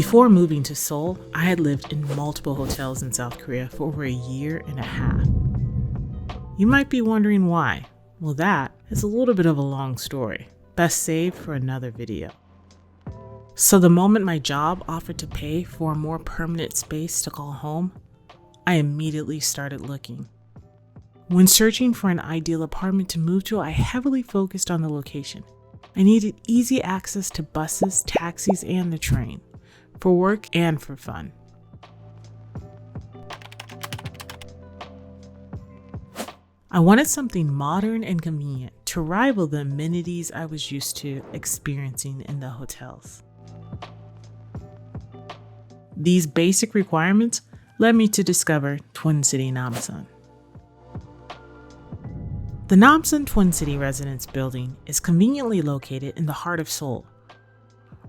Before moving to Seoul, I had lived in multiple hotels in South Korea for over a year and a half. You might be wondering why. Well, that is a little bit of a long story, best saved for another video. So the moment my job offered to pay for a more permanent space to call home, I immediately started looking. When searching for an ideal apartment to move to, I heavily focused on the location. I needed easy access to buses, taxis, and the train, for work and for fun. I wanted something modern and convenient to rival the amenities I was used to experiencing in the hotels. These basic requirements led me to discover Twin City Namsan. The Namsan Twin City Residence Building is conveniently located in the heart of Seoul,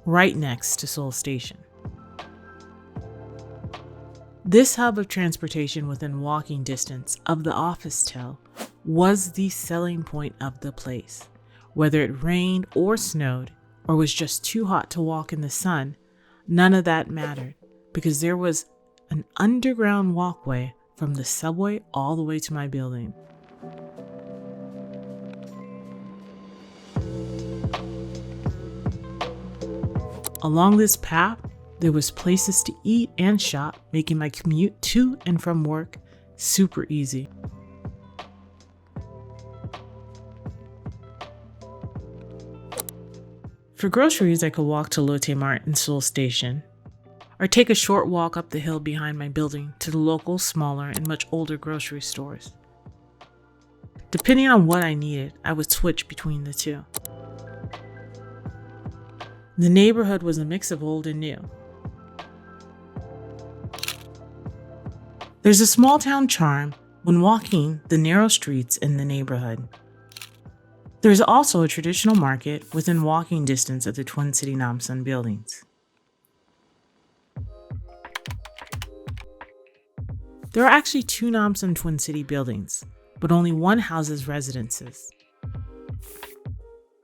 right next to Seoul Station. This hub of transportation within walking distance of the office tower was the selling point of the place. Whether it rained or snowed or was just too hot to walk in the sun, none of that mattered because there was an underground walkway from the subway all the way to my building. Along this path, there was places to eat and shop, making my commute to and from work super easy. For groceries, I could walk to Lotte Mart in Seoul Station, or take a short walk up the hill behind my building to the local, smaller, and much older grocery stores. Depending on what I needed, I would switch between the two. The neighborhood was a mix of old and new. There's a small town charm when walking the narrow streets in the neighborhood. There's also a traditional market within walking distance of the Twin City Namsan buildings. There are actually two Namsan Twin City buildings, but only one houses residences.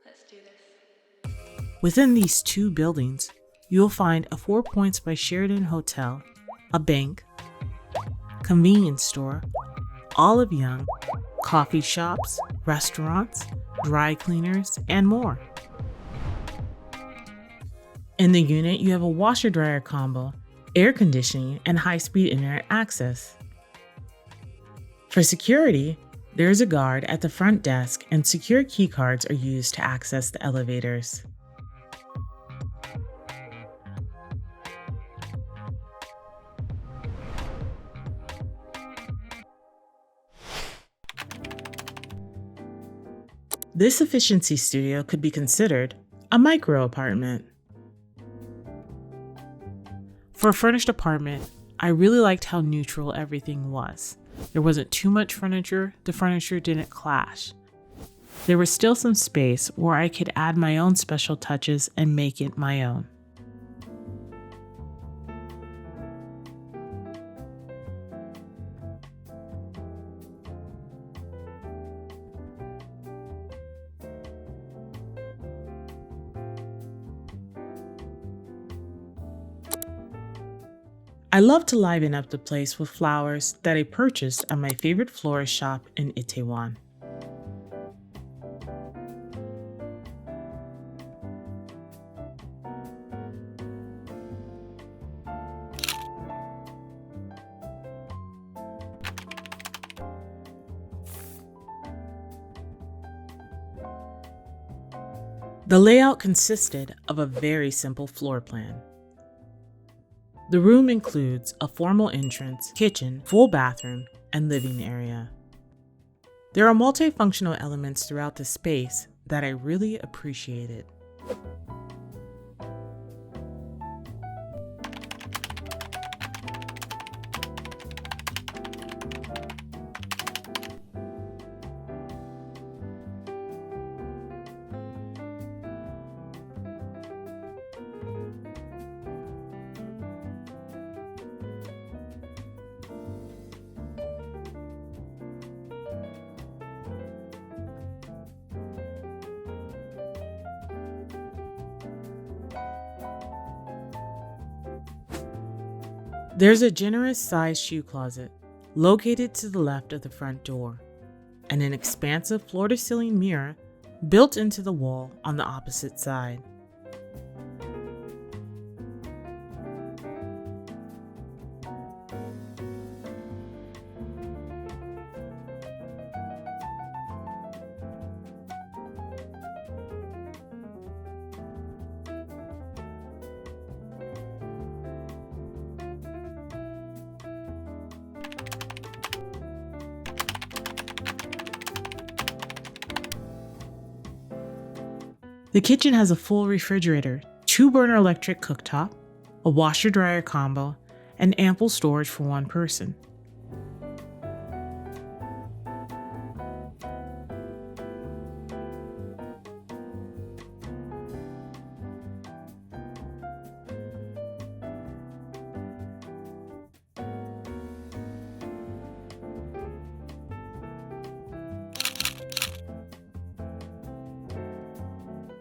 Let's do this. Within these two buildings, you'll find a 4 Points by Sheraton hotel, a bank, convenience store, Olive Young, coffee shops, restaurants, dry cleaners, and more. In the unit, you have a washer-dryer combo, air conditioning, and high-speed internet access. For security, there is a guard at the front desk, and secure key cards are used to access the elevators. This efficiency studio could be considered a micro apartment. For a furnished apartment, I really liked how neutral everything was. There wasn't too much furniture, the furniture didn't clash. There was still some space where I could add my own special touches and make it my own. I love to liven up the place with flowers that I purchased at my favorite florist shop in Itaewon. The layout consisted of a very simple floor plan. The room includes a formal entrance, kitchen, full bathroom, and living area. There are multifunctional elements throughout the space that I really appreciated. There's a generous sized shoe closet located to the left of the front door, and an expansive floor-to-ceiling mirror built into the wall on the opposite side. The kitchen has a full refrigerator, 2-burner electric cooktop, a washer-dryer combo, and ample storage for one person.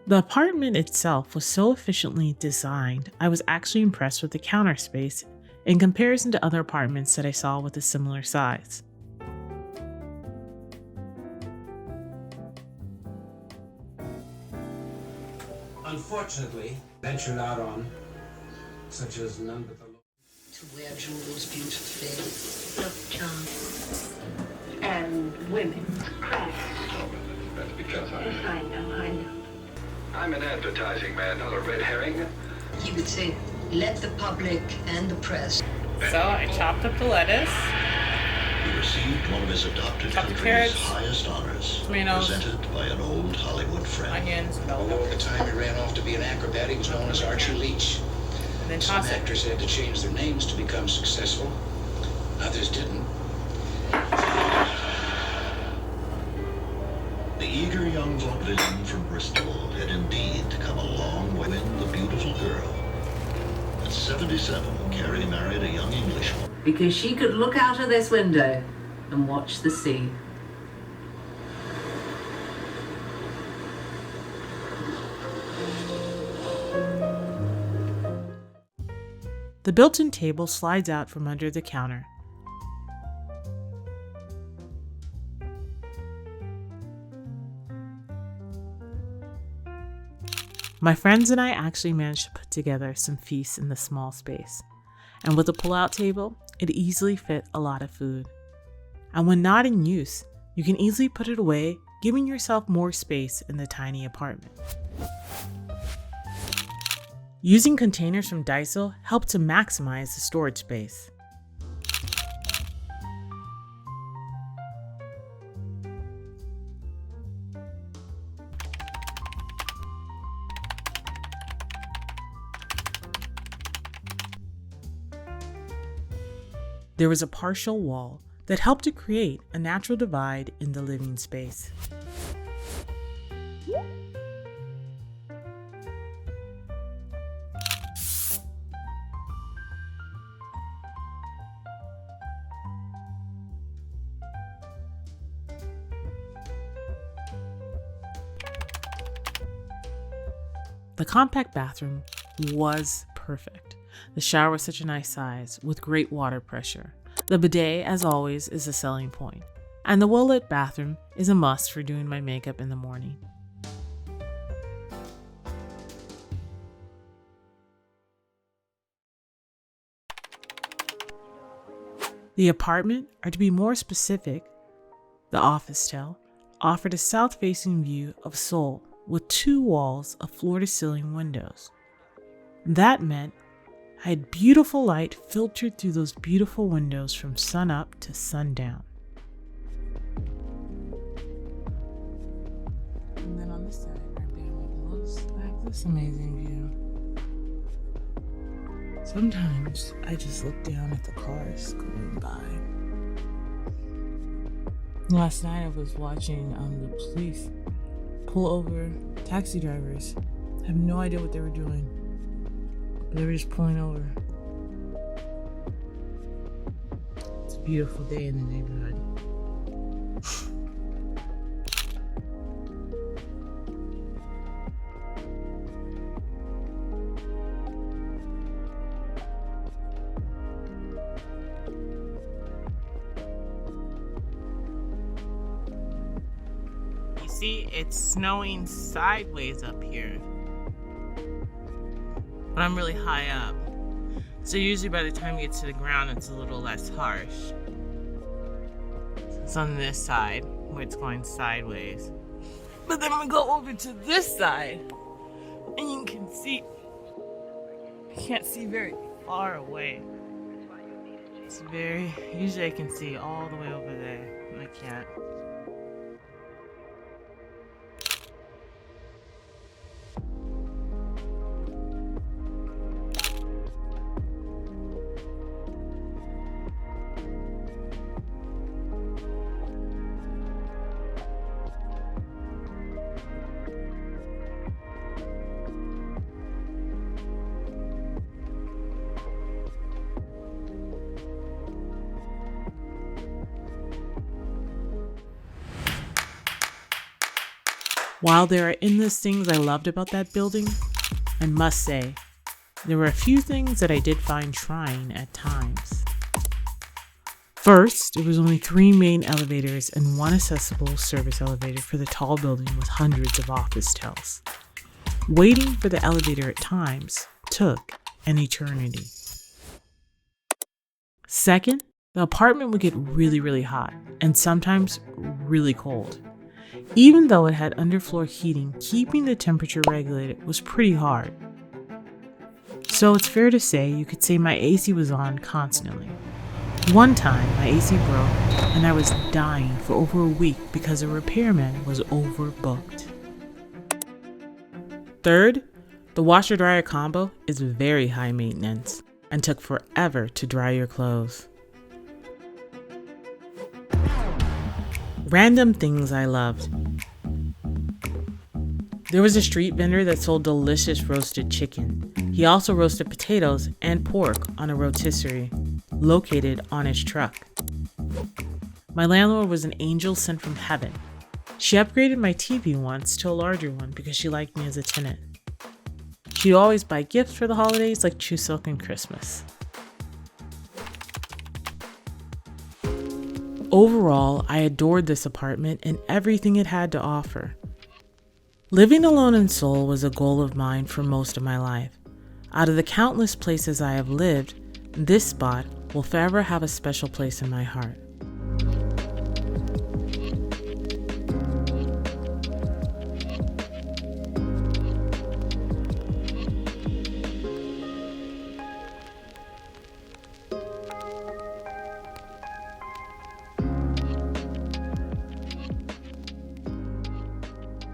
The apartment itself was so efficiently designed, I was actually impressed with the counter space in comparison to other apartments that I saw with a similar size. Unfortunately, ventured out on, such as none but the to wear jewels beautifully, Look, John. And women. Craft. That's because Yes, I know. I'm an advertising man, not a red herring. he would say, let the public and the press. So I chopped up the lettuce, He received one of his adopted Chopped country's carrots, highest honors, tomatoes, presented by an old Hollywood friend. onions, Although at the time he ran off to be an acrobat, he was known as Archie Leach. and then Some toss it. actors had to change their names to become successful. Others didn't. The eager young vaudevillian from Bristol had indeed come a long way to win the beautiful girl. At 77, Carrie married a young Englishman. Because she could look out of this window and watch the sea. The built-in table slides out from under the counter. My friends and I actually managed to put together some feasts in the small space. And with a pull-out table, it easily fit a lot of food. And when not in use, you can easily put it away, giving yourself more space in the tiny apartment. Using containers from Daiso helped to maximize the storage space. There was a partial wall that helped to create a natural divide in the living space. The compact bathroom was perfect. The shower was such a nice size with great water pressure. The bidet, as always, is a selling point. And the well-lit bathroom is a must for doing my makeup in the morning. The apartment, or to be more specific, the office-tel, offered a south-facing view of Seoul with 2 walls of floor-to-ceiling windows. That meant I had beautiful light filtered through those beautiful windows from sun up to sundown. And then on this side, right behind my pillows, I have this amazing view. Sometimes I just look down at the cars going by. Last night I was watching the police pull over taxi drivers. I have no idea what they were doing. They were just pulling over. It's a beautiful day in the neighborhood. see, it's snowing sideways up here. But I'm really high up. So usually by the time you get to the ground, it's a little less harsh. It's on this side where it's going sideways. But then we go over to this side and you can see, you can't see very far away. It's usually I can see all the way over there, and I can't. While there are endless things I loved about that building, I must say, there were a few things that I did find trying at times. First, there was only 3 main elevators and 1 accessible service elevator for the tall building with hundreds of office tells. Waiting for the elevator at times took an eternity. Second, the apartment would get really hot and sometimes really cold. Even though it had underfloor heating, keeping the temperature regulated was pretty hard. So it's fair to say you could say my AC was on constantly. One time my AC broke and I was dying for over a week because a repairman was overbooked. Third, the washer-dryer combo is very high maintenance and took forever to dry your clothes. Random things I loved. There was a street vendor that sold delicious roasted chicken. He also roasted potatoes and pork on a rotisserie located on his truck. My landlord was an angel sent from heaven. She upgraded my TV once to a larger one because she liked me as a tenant. She'd always buy gifts for the holidays like Chuseok and Christmas. Overall, I adored this apartment and everything it had to offer. Living alone in Seoul was a goal of mine for most of my life. Out of the countless places I have lived, this spot will forever have a special place in my heart.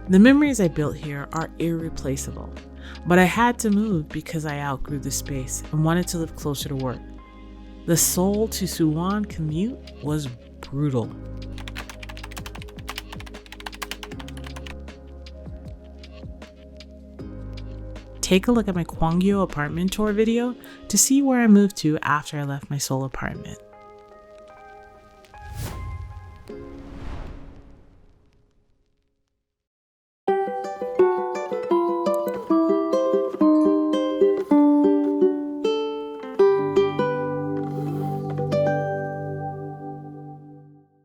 The memories I built here are irreplaceable, but I had to move because I outgrew the space and wanted to live closer to work. The Seoul to Suwon commute was brutal. Take a look at my Gwangyo apartment tour video to see where I moved to after I left my Seoul apartment.